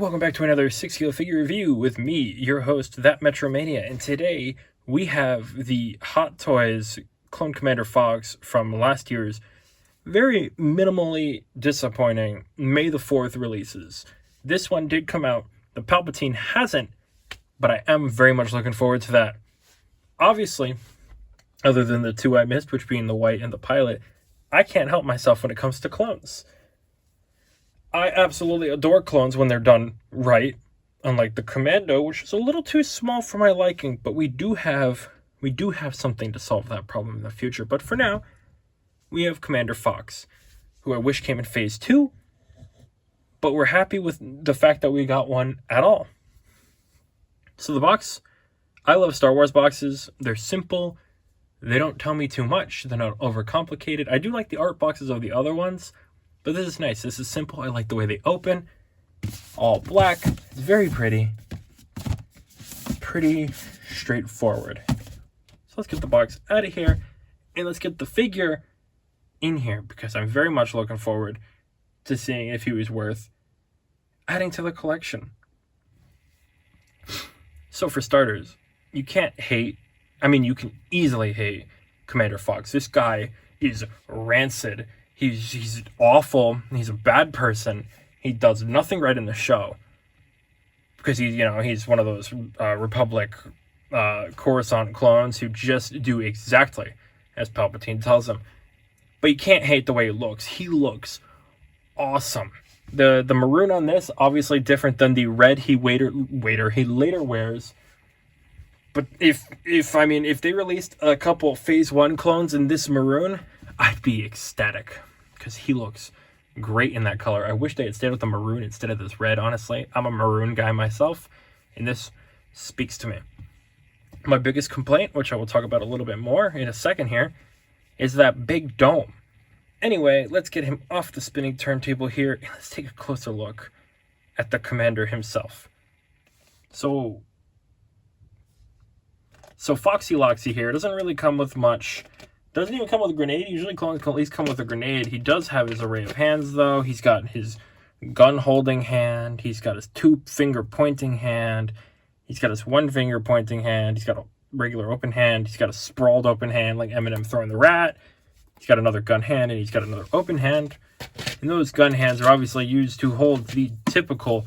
welcome back to another 6 Kilo Figure Review with me, your host, That Metro Mania, and today we have the Hot Toys Clone Commander Fox from last year's very minimally disappointing May the 4th releases. This one did come out, the Palpatine hasn't, but I am very much looking forward to that. Obviously, other than the two I missed, which being the white and the pilot, I can't help myself when it comes to clones. I absolutely adore clones when they're done right, unlike the Commando, which is a little too small for my liking, but we do have something to solve that problem in the future. But for now, we have Commander Fox, who I wish came in Phase 2, but we're happy with the fact that we got one at all. So the box, I love Star Wars boxes. They're simple. They don't tell me too much. They're not overcomplicated. I do like the art boxes of the other ones, but this is nice. This is simple. I like the way they open. All black. It's very pretty. Pretty straightforward. So let's get the box out of here. And let's get the figure in here, because I'm very much looking forward to seeing if he was worth adding to the collection. So for starters, you can't hate. I mean, you can easily hate Commander Fox. This guy is rancid. He's awful. He's a bad person. He does nothing right in the show because he's one of those Republic Coruscant clones who just do exactly as Palpatine tells him. But you can't hate the way he looks. He looks awesome. The maroon on this obviously different than the red he later wears. But if they released a couple Phase 1 clones in this maroon, I'd be ecstatic because he looks great in that color. I wish they had stayed with the maroon instead of this red, honestly. I'm a maroon guy myself, and this speaks to me. My biggest complaint, which I will talk about a little bit more in a second here, is that big dome. Anyway, let's get him off the spinning turntable here, and let's take a closer look at the Commander himself. So Foxy Loxy here doesn't really come with much. Doesn't even come with a grenade. Usually clones can at least come with a grenade. He does have his array of hands, though. He's got his gun-holding hand. He's got his two-finger pointing hand. He's got his one-finger pointing hand. He's got a regular open hand. He's got a sprawled open hand like Eminem throwing the rat. He's got another gun hand, and he's got another open hand. And those gun hands are obviously used to hold the typical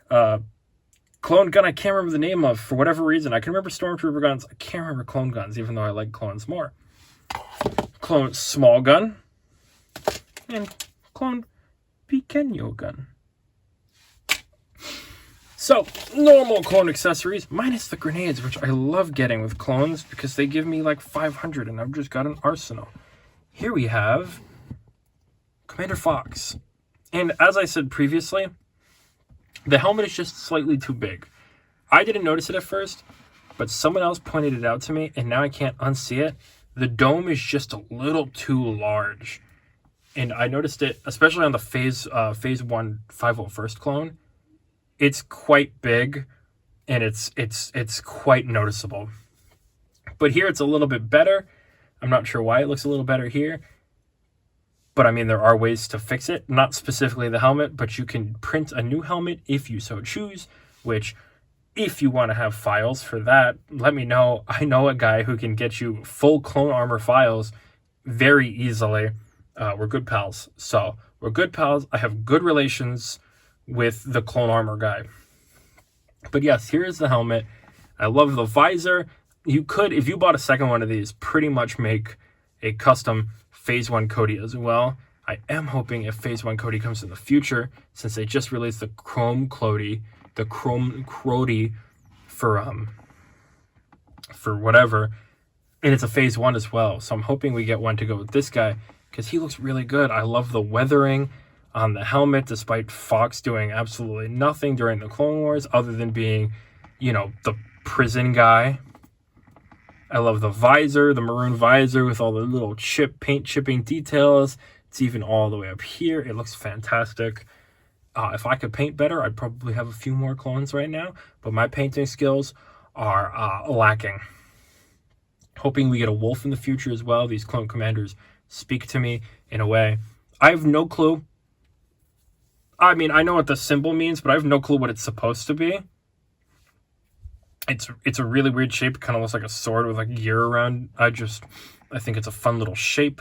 clone gun I can't remember the name of for whatever reason. I can remember Stormtrooper guns. I can't remember clone guns, even though I like clones more. Clone small gun and clone pequeño gun. So, normal clone accessories, minus the grenades, which I love getting with clones because they give me like 500 and I've just got an arsenal. Here we have Commander Fox. And as I said previously, the helmet is just slightly too big. I didn't notice it at first, but someone else pointed it out to me, and now I can't unsee it. The dome is just a little too large. And I noticed it, especially on the Phase 1 501st clone. It's quite big, and it's quite noticeable. But here it's a little bit better. I'm not sure why it looks a little better here. But I mean, there are ways to fix it. Not specifically the helmet, but you can print a new helmet if you so choose, which, if you want to have files for that, let me know. I know a guy who can get you full clone armor files very easily. We're good pals. So, we're good pals. I have good relations with the clone armor guy. But yes, here is the helmet. I love the visor. You could, if you bought a second one of these, pretty much make a custom Phase 1 Cody as well. I am hoping if Phase 1 Cody comes in the future, since they just released the Chrome Cody for whatever, and it's a Phase 1 as well. So I'm hoping we get one to go with this guy, because he looks really good. I love the weathering on the helmet, despite Fox doing absolutely nothing during the Clone Wars, other than being, the prison guy. I love the visor, the maroon visor with all the little paint chipping details. It's even all the way up here. It looks fantastic. If I could paint better, I'd probably have a few more clones right now, but my painting skills are lacking. Hoping we get a wolf in the future as well. These clone commanders speak to me in a way. I have no clue I mean, I know what the symbol means, but I have no clue what it's supposed to be. It's a really weird shape. It kind of looks like a sword with like gear around. I think it's a fun little shape.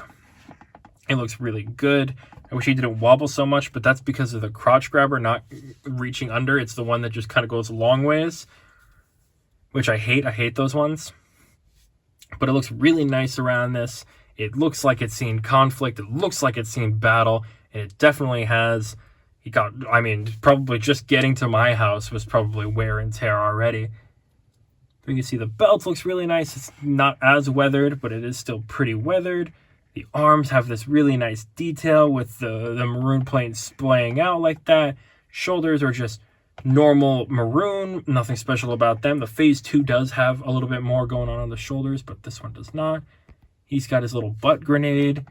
It looks really good. I wish he didn't wobble so much, but that's because of the crotch grabber not reaching under. It's the one that just kind of goes a long ways, which I hate. I hate those ones. But it looks really nice around this. It looks like it's seen conflict. It looks like it's seen battle. And it definitely has. Probably just getting to my house was probably wear and tear already. You can see the belt looks really nice. It's not as weathered, but it is still pretty weathered. The arms have this really nice detail with the maroon plate splaying out like that. Shoulders are just normal maroon, nothing special about them. The Phase 2 does have a little bit more going on the shoulders, but this one does not. He's got his little butt grenade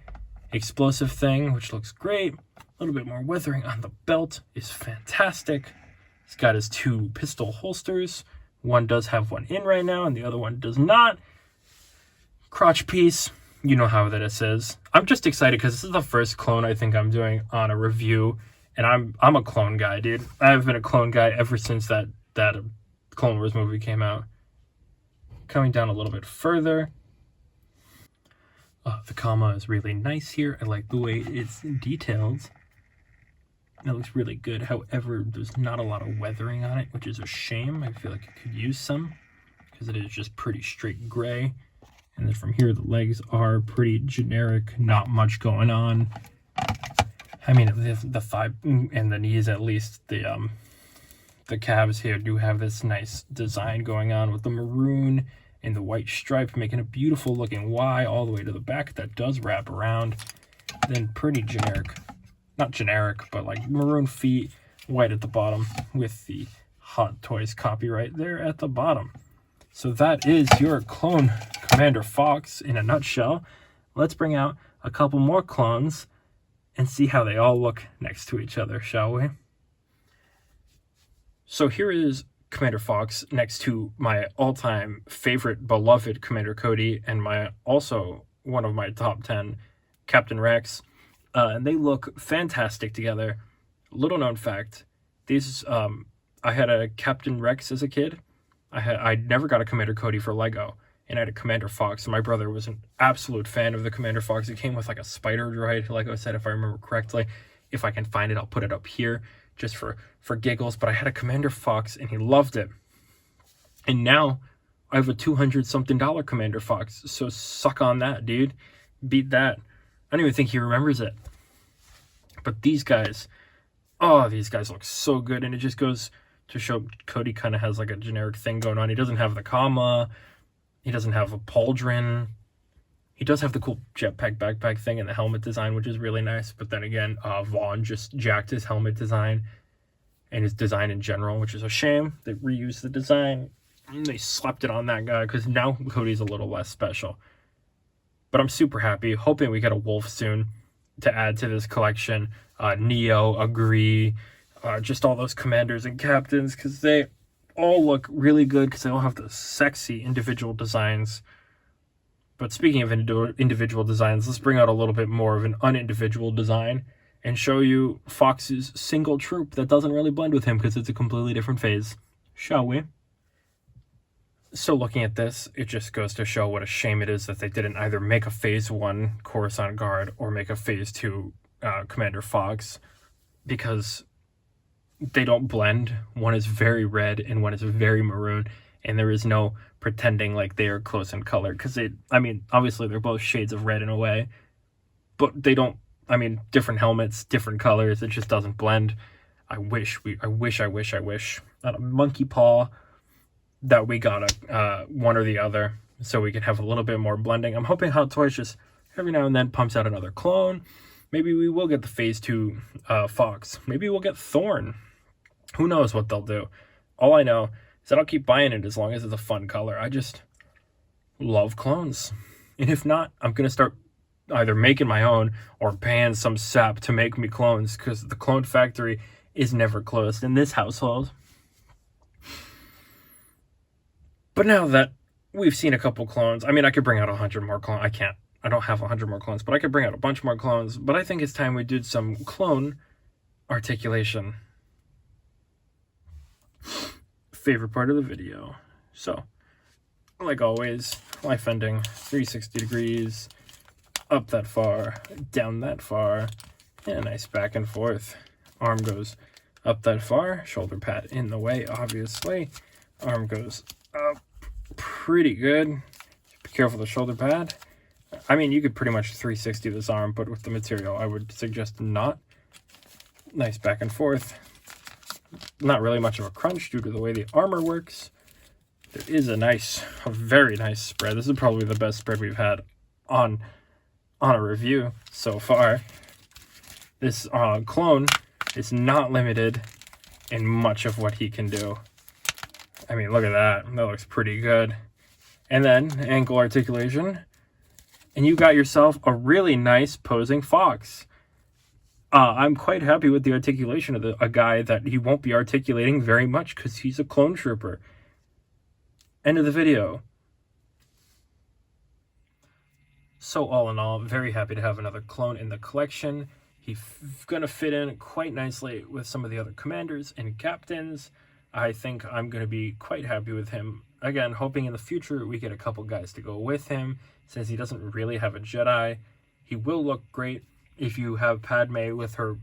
explosive thing, which looks great. A little bit more weathering on the belt is fantastic. He's got his 2 pistol holsters. One does have one in right now, and the other one does not. Crotch piece, you know how that it is. I'm just excited because this is the first clone I think I'm doing on a review, and I'm a clone guy, dude. I've been a clone guy ever since that Clone Wars movie came out. Coming down a little bit further. The comma is really nice here. I like the way it's detailed. It looks really good. However, there's not a lot of weathering on it, which is a shame. I feel like it could use some because it is just pretty straight gray. And then from here, the legs are pretty generic, not much going on. I mean, the thigh and the knees, at least, the calves here do have this nice design going on with the maroon and the white stripe, making a beautiful looking Y all the way to the back that does wrap around. Then pretty generic, not generic, but like maroon feet, white at the bottom with the Hot Toys copyright there at the bottom. So that is your clone Commander Fox in a nutshell. Let's bring out a couple more clones and see how they all look next to each other, shall we? So here is Commander Fox next to my all-time favorite beloved Commander Cody and also one of my top 10, Captain Rex. And they look fantastic together. Little known fact, I had a Captain Rex as a kid. I never got a Commander Cody for Lego, and I had a Commander Fox, and my brother was an absolute fan of the Commander Fox. It came with like a spider droid, like I said, if I remember correctly. If I can find it, I'll put it up here just for giggles. But I had a Commander Fox, and he loved it. And now I have a $200-something Commander Fox, so suck on that, dude. Beat that. I don't even think he remembers it. But these guys look so good, and it just goes to show Cody kind of has like a generic thing going on. He doesn't have the comma. He doesn't have a pauldron. He does have the cool jetpack backpack thing and the helmet design, which is really nice. But then again, Vaughn just jacked his helmet design and his design in general, which is a shame. They reused the design and they slapped it on that guy because now Cody's a little less special. But I'm super happy, hoping we get a wolf soon to add to this collection. Neo, Agree, just all those commanders and captains, because they all look really good because they all have the sexy individual designs. But speaking of individual designs, let's bring out a little bit more of an unindividual design and show you Fox's single troop that doesn't really blend with him because it's a completely different phase. Shall we? So looking at this, it just goes to show what a shame it is that they didn't either make a Phase 1 Coruscant Guard or make a Phase 2 Commander Fox, because they don't blend. One is very red and one is very maroon, and there is no pretending like they are close in color, because obviously they're both shades of red in a way, but they don't, different helmets, different colors, it just doesn't blend. I wish not a monkey paw that we got one or the other, so we can have a little bit more blending. I'm hoping Hot Toys just every now and then pumps out another clone. Maybe we will get the Phase 2 Fox. Maybe we'll get Thorn. Who knows what they'll do. All I know is that I'll keep buying it as long as it's a fun color. I just love clones. And if not, I'm going to start either making my own or paying some sap to make me clones, because the clone factory is never closed in this household. But now that we've seen a couple clones, I could bring out 100 more clones. I don't have 100 more clones, but I could bring out a bunch more clones. But I think it's time we did some clone articulation. Favorite part of the video. So, like always, life ending, 360 degrees, up that far, down that far, and a nice back and forth. Arm goes up that far, shoulder pad in the way, obviously. Arm goes up pretty good. Be careful of the shoulder pad. I mean, you could pretty much 360 this arm, but with the material, I would suggest not. Nice back and forth. Not really much of a crunch due to the way the armor works. There is a very nice spread. This is probably the best spread we've had on a review so far. This clone is not limited in much of what he can do. I mean, look at that. That looks pretty good. And then ankle articulation. And you got yourself a really nice posing fox. I'm quite happy with the articulation of a guy that he won't be articulating very much because he's a clone trooper. End of the video. So all in all, very happy to have another clone in the collection. He's gonna fit in quite nicely with some of the other commanders and captains. I think I'm gonna be quite happy with him. Again, hoping in the future we get a couple guys to go with him, since he doesn't really have a Jedi. He will look great if you have Padme with her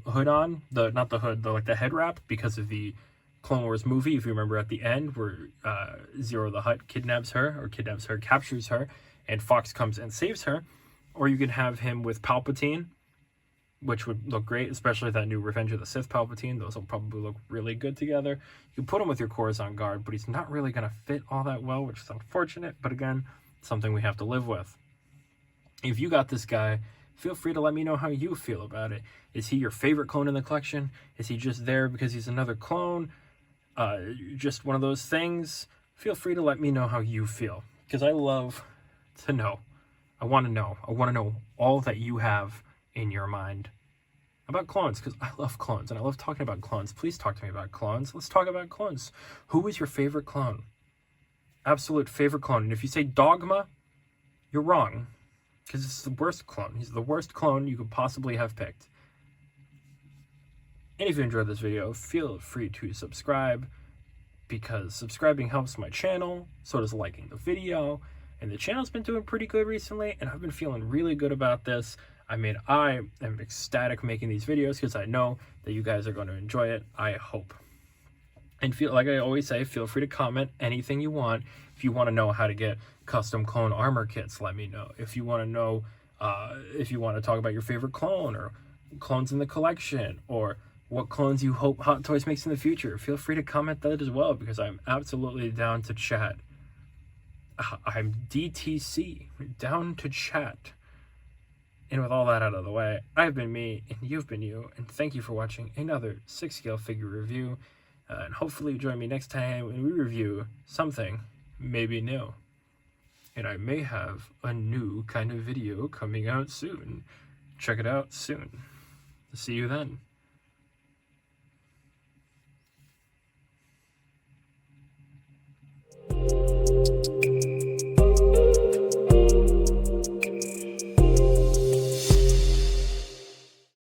hood on, not the hood, the head wrap, because of the Clone Wars movie. If you remember at the end where Zero the Hutt captures her, and Fox comes and saves her. Or you can have him with Palpatine, which would look great, especially that new Revenge of the Sith Palpatine. Those will probably look really good together. You can put him with your Coruscant Guard, but he's not really going to fit all that well, which is unfortunate, but again, something we have to live with. If you got this guy, feel free to let me know how you feel about it. Is he your favorite clone in the collection? Is he just there because he's another clone? Just one of those things? Feel free to let me know how you feel, because I love to know. I want to know all that you have in your mind about clones, because I love clones and I love talking about clones. Please talk to me about clones. Let's talk about clones. Who is your favorite clone? Absolute favorite clone. And if you say Dogma, you're wrong, because it's the worst clone. He's the worst clone you could possibly have picked. And if you enjoyed this video, feel free to subscribe, because subscribing helps my channel, so does liking the video. And the channel's been doing pretty good recently, and I've been feeling really good about this. I mean, I am ecstatic making these videos because I know that you guys are going to enjoy it, I hope. And like I always say, feel free to comment anything you want. If you want to know how to get custom clone armor kits, let me know. If you want to know, if you want to talk about your favorite clone, or clones in the collection, or what clones you hope Hot Toys makes in the future, feel free to comment that as well, because I'm absolutely down to chat. I'm DTC, down to chat. And with all that out of the way, I've been me, and you've been you, and thank you for watching another 6-scale figure review. And hopefully you join me next time when we review something maybe new. And I may have a new kind of video coming out soon. Check it out soon. See you then.